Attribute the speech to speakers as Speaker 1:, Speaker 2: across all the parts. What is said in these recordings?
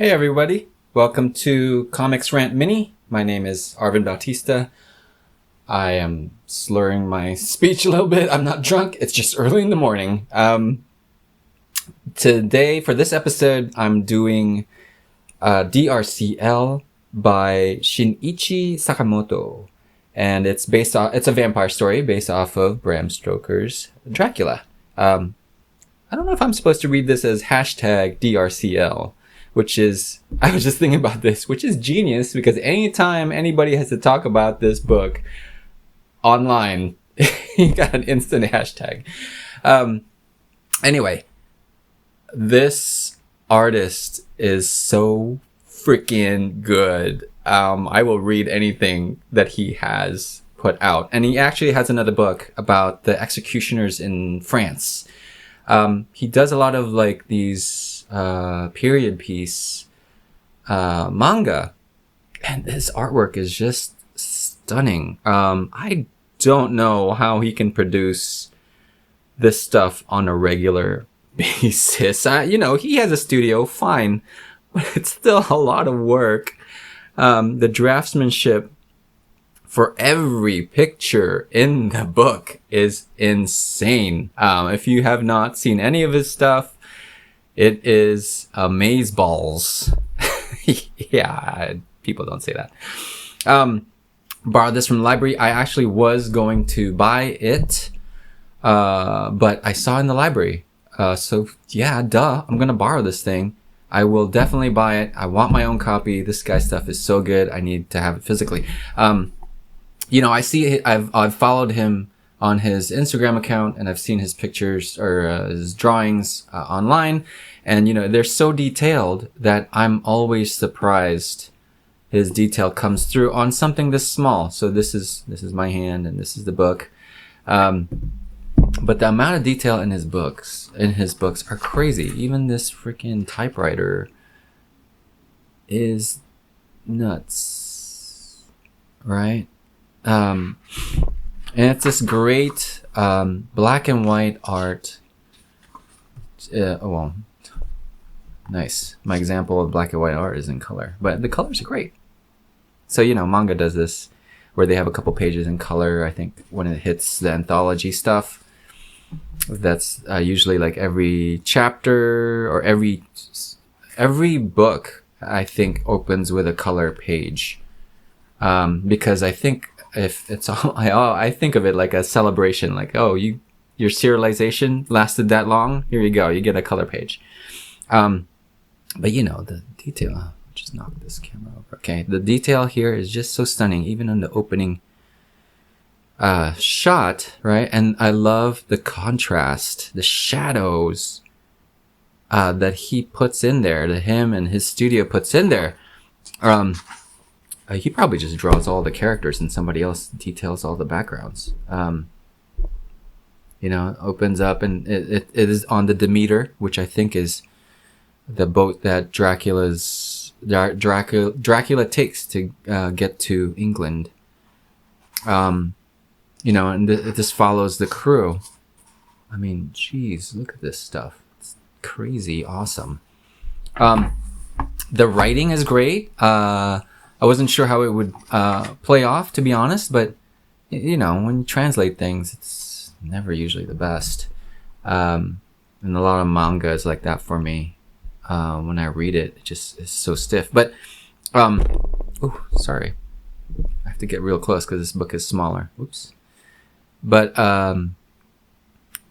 Speaker 1: Hey everybody, welcome to Comix Rant Mini. My name is Arvin Bautista. I am slurring my speech a little bit. I'm not drunk, it's just early in the morning. Today, for this episode, I'm doing DRCL by Shin-ichi Sakamoto. And it's a vampire story based off of Bram Stoker's Dracula. I don't know if I'm supposed to read this as hashtag DRCL. I was just thinking about this, which is genius because anytime anybody has to talk about this book online, you got an instant hashtag. Anyway, this artist is so freaking good. I will read anything that he has put out. And he actually has another book about the executioners in France. He does a lot of like these period piece manga, and his artwork is just stunning. I don't know how he can produce this stuff on a regular basis. He has a studio, fine, but it's still a lot of work. The draftsmanship for every picture in the book is insane. If you have not seen any of his stuff, it is amazeballs. Yeah, people don't say that. Borrowed this from the library. I actually was going to buy it, but I saw it in the library. So yeah, duh, I'm gonna borrow this thing. I will definitely buy it. I want my own copy. This guy's stuff is so good. I need to have it physically. I see I've followed him on his Instagram account, and I've seen his pictures or his drawings online, and they're so detailed that I'm always surprised his detail comes through on something this small. So this is my hand, and this is the book. But the amount of detail in his books are crazy. Even this freaking typewriter is nuts, right? And it's this great black and white art. Nice. My example of black and white art is in color, but the colors are great. So manga does this where they have a couple pages in color. I think when it hits the anthology stuff, that's usually like every chapter or every book I think opens with a color page, because I think if it's all, I think of it like a celebration, like, oh, your serialization lasted that long, here you go, you get a color page. But the detail, just knock this camera over. Okay, the detail here is just so stunning, even in the opening shot, right? And I love the contrast, the shadows that he puts in there, that him and his studio puts in there. He probably just draws all the characters and somebody else details all the backgrounds. It opens up and it is on the Demeter, which I think is the boat that Dracula takes to get to England. And this follows the crew. I mean, geez, look at this stuff. It's crazy awesome. The writing is great. I wasn't sure how it would play off, to be honest, but when you translate things, it's never usually the best. And a lot of manga is like that for me. When I read it, it just is so stiff. But sorry, I have to get real close because this book is smaller. Oops. But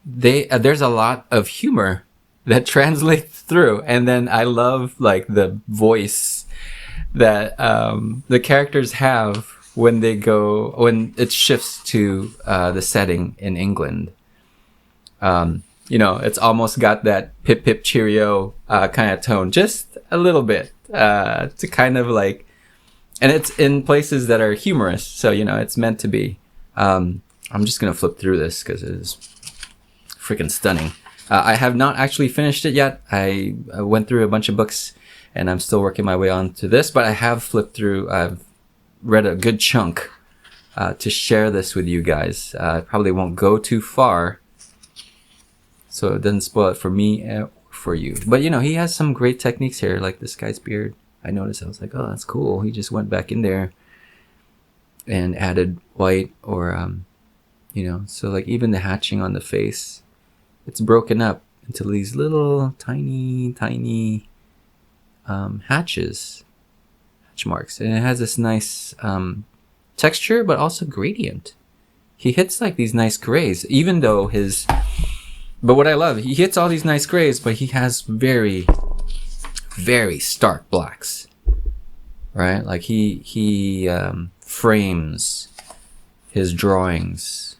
Speaker 1: there's a lot of humor that translates through, and then I love like the voice that the characters have when it shifts to the setting in England. It's almost got that pip pip cheerio kind of tone, just a little bit, to kind of like, and it's in places that are humorous, so it's meant to be. I'm just gonna flip through this because it is freaking stunning. I have not actually finished it yet. I went through a bunch of books and I'm still working my way on to this, but I have flipped through. I've read a good chunk to share this with you guys. I probably won't go too far, so it doesn't spoil it for me for you. But he has some great techniques here, like this guy's beard. I noticed. I was like, oh, that's cool. He just went back in there and added white, or so like even the hatching on the face, it's broken up into these little tiny hatch marks, and it has this nice texture, but also gradient. He hits like these nice grays, even though but what I love, he hits all these nice grays, but he has very, very stark blacks, right? Like he frames his drawings,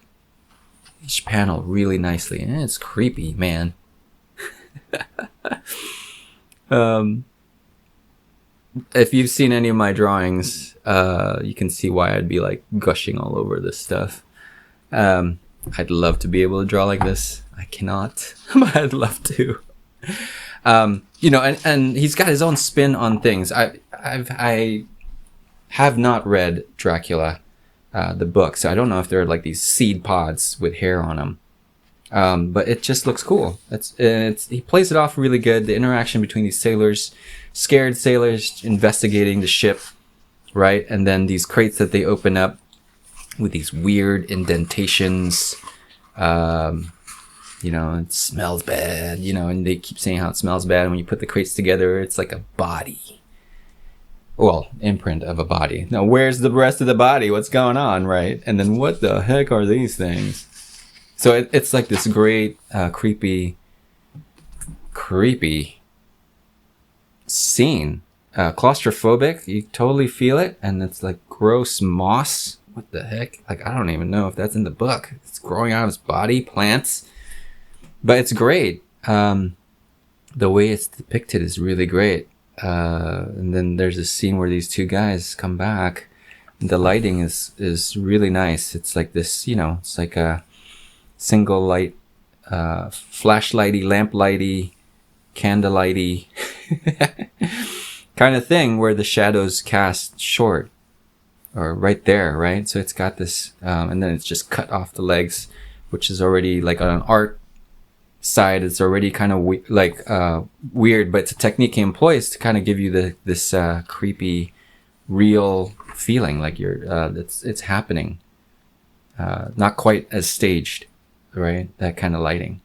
Speaker 1: each panel, really nicely, and it's creepy, man. If you've seen any of my drawings, you can see why I'd be like gushing all over this stuff. I'd love to be able to draw like this. I cannot, but I'd love to. And he's got his own spin on things. I have not read Dracula, the book, so I don't know if they're like these seed pods with hair on them. But it just looks cool. He plays it off really good. The interaction between these scared sailors investigating the ship, right? And then these crates that they open up with these weird indentations. It smells bad, and they keep saying how it smells bad. And when you put the crates together, it's like a body. Well, imprint of a body. Now, where's the rest of the body? What's going on, right? And then what the heck are these things? So it's like this great, creepy scene. Claustrophobic, you totally feel it. And it's like gross moss. What the heck? Like, I don't even know if that's in the book. It's growing out of his body, plants. But it's great. The way it's depicted is really great. And then there's a scene where these two guys come back. And the lighting is really nice. It's like this, it's like a single light, flashlighty, lamplighty, candlelighty kind of thing, where the shadows cast short, or right there, right? So it's got this, and then it's just cut off the legs, which is already like on an art side, it's already kind of weird, but it's a technique he employs to kind of give you this creepy, real feeling, like it's happening, not quite as staged, right? That kind of lighting,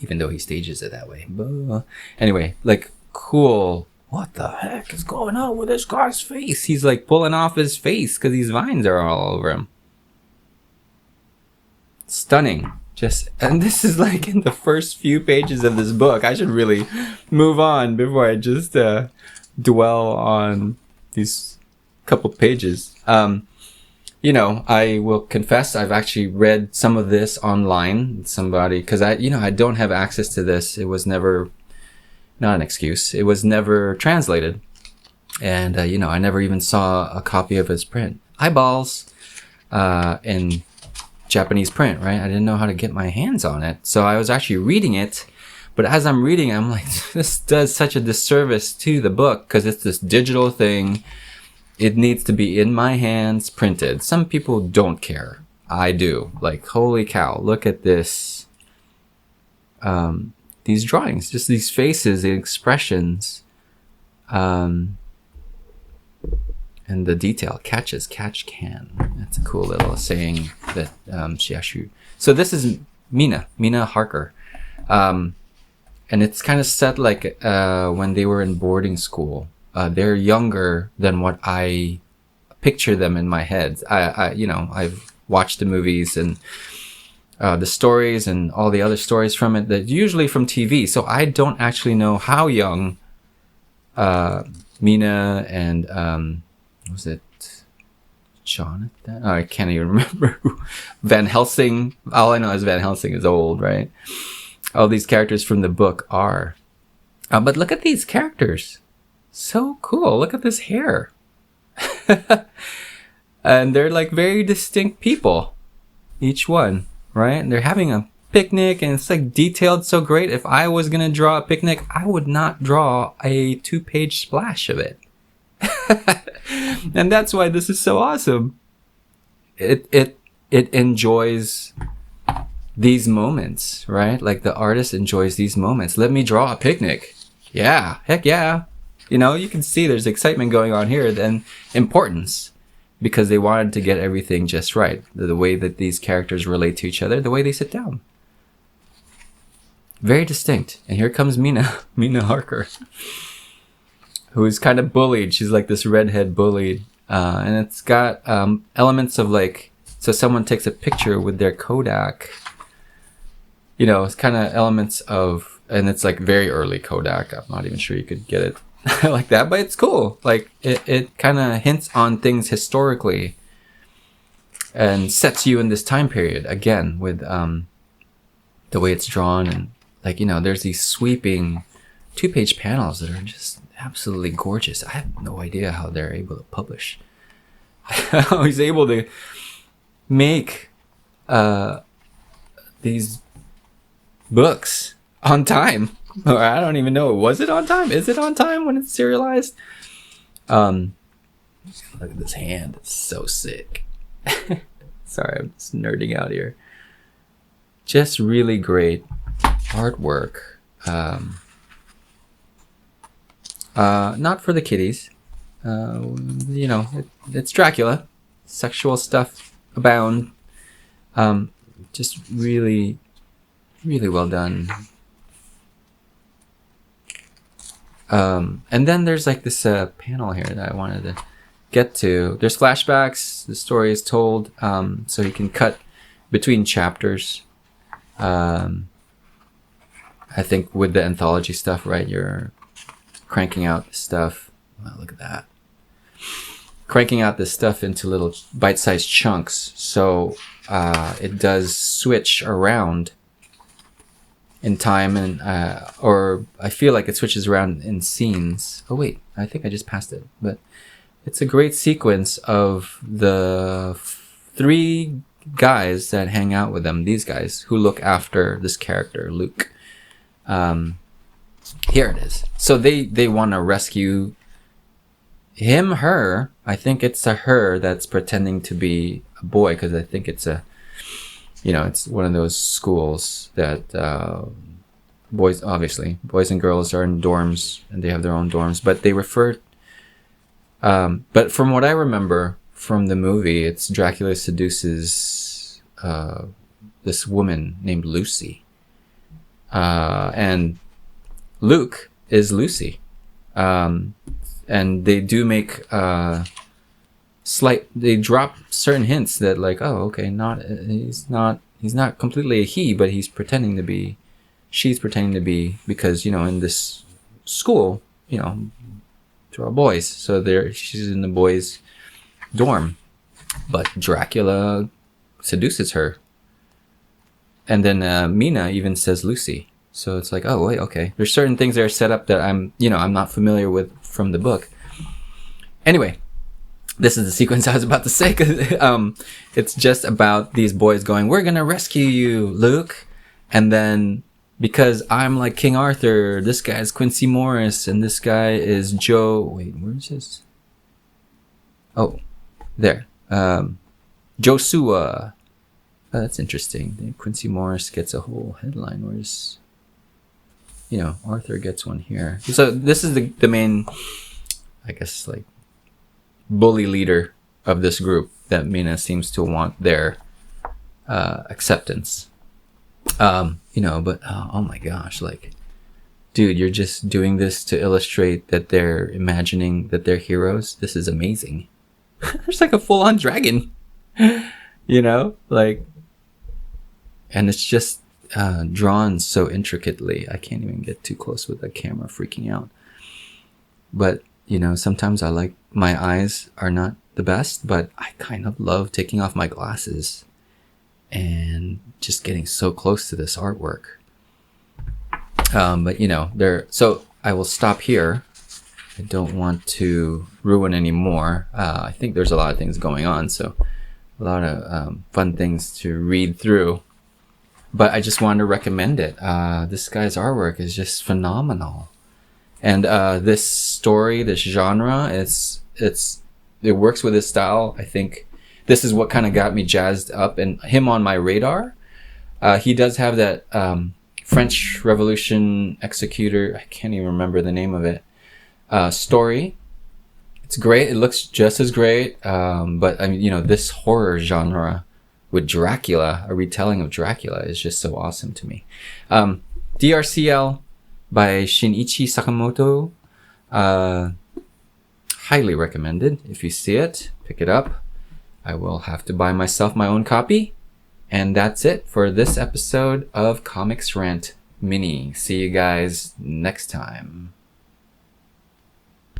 Speaker 1: even though he stages it that way. But anyway, like, cool. What the heck is going on with this guy's face? He's like pulling off his face because these vines are all over him. Stunning. And this is like in the first few pages of this book. I should really move on before I just dwell on these couple pages. I will confess, I've actually read some of this online. Somebody, because I don't have access to this. It was never, not an excuse. It was never translated. And, I never even saw a copy of his print. Eyeballs, in Japanese print, right? I didn't know how to get my hands on it. So I was actually reading it. But as I'm reading, I'm like, this does such a disservice to the book because it's this digital thing. It needs to be in my hands, printed. Some people don't care. I do. Like, holy cow, look at this. These drawings, just these faces, the expressions, and the detail. Catch as catch can. That's a cool little saying that she actually... So this is Mina Harker. And it's kind of set like when they were in boarding school. They're younger than what I picture them in my head. I've watched the movies and the stories and all the other stories from it, that usually from TV. So I don't actually know how young Mina and was it Jonathan? Oh, I can't even remember. Van Helsing. All I know is Van Helsing is old, right? All these characters from the book are. But look at these characters. So cool. Look at this hair. And they're like very distinct people, each one, right? And they're having a picnic and it's like detailed so great. If I was going to draw a picnic, I would not draw a 2-page splash of it. And that's why this is so awesome. It enjoys these moments, right? Like the artist enjoys these moments. Let me draw a picnic. Yeah, heck yeah. You know, you can see there's excitement going on here, then importance, because they wanted to get everything just right. The way that these characters relate to each other, the way they sit down. Very distinct. And here comes Mina, Mina Harker, who's kind of bullied. She's like this redhead bullied. And it's got elements of like, so someone takes a picture with their Kodak. You know, it's kind of elements of, and it's like very early Kodak. I'm not even sure you could get it like that, but it's cool. Like it kind of hints on things historically and sets you in this time period again with the way it's drawn. And like, you know, there's these sweeping 2-page panels that are just absolutely gorgeous. I have no idea how they're able to publish. How he's able to make these books on time. Or I don't even know. Was it on time? Is it on time when it's serialized? Look at this hand. It's so sick. Sorry, I'm just nerding out here. Just really great artwork. Not for the kiddies. You know, it's Dracula. Sexual stuff abound. Just really, really well done. And then there's like this panel here that I wanted to get to. There's flashbacks. The story is told, so you can cut between chapters. I think with the anthology stuff, right? You're cranking out stuff. Wow, look at that. Cranking out this stuff into little bite-sized chunks, so it does switch around in time, and or I feel like it switches around in scenes. Oh wait, I think I just passed it, but it's a great sequence of the 3 guys that hang out with them. These guys who look after this character, Luke. Here it is. So they want to rescue him, her. I think it's a her that's pretending to be a boy, because I think it's a, you know, it's one of those schools that boys and girls are in dorms and they have their own dorms, but they refer. But from what I remember from the movie, it's Dracula seduces this woman named Lucy, and Luke is Lucy, and they do make they drop certain hints that like, oh, okay, he's not completely a he, but she's pretending to be, because, you know, in this school, you know, they're all boys, so she's in the boys' dorm, but Dracula seduces her, and then Mina even says Lucy. So it's like, oh wait, okay. There's certain things that are set up that I'm not familiar with from the book. Anyway, this is the sequence I was about to say, because it's just about these boys going, "We're gonna rescue you, Luke," and then because I'm like King Arthur, this guy's Quincy Morris, and this guy is Joe. Wait, where is this? Oh, there. Joshua. Oh, that's interesting. Then Quincy Morris gets a whole headline. Where's, you know, Arthur gets one here. So this is the main, I guess, like, bully leader of this group that Mina seems to want their acceptance. You know, but oh my gosh, like, dude, you're just doing this to illustrate that they're imagining that they're heroes. This is amazing. There's like a full-on dragon, you know, like, and it's just drawn so intricately. I can't even get too close with the camera, freaking out. But, you know, sometimes my eyes are not the best, but I kind of love taking off my glasses and just getting so close to this artwork. But, you know, so I will stop here. I don't want to ruin any more. I think there's a lot of things going on, so a lot of fun things to read through. But I just wanted to recommend it. This guy's artwork is just phenomenal. And this story, this genre, it works with his style. I think this is what kind of got me jazzed up and him on my radar. He does have that French Revolution Executor. I can't even remember the name of it. Story. It's great. It looks just as great. But I mean, this horror genre with Dracula, a retelling of Dracula, is just so awesome to me. DRCL by Shin-ichi Sakamoto. Highly recommended. If you see it, pick it up. I will have to buy myself my own copy. And that's it for this episode of Comix Rant Mini. See you guys next time.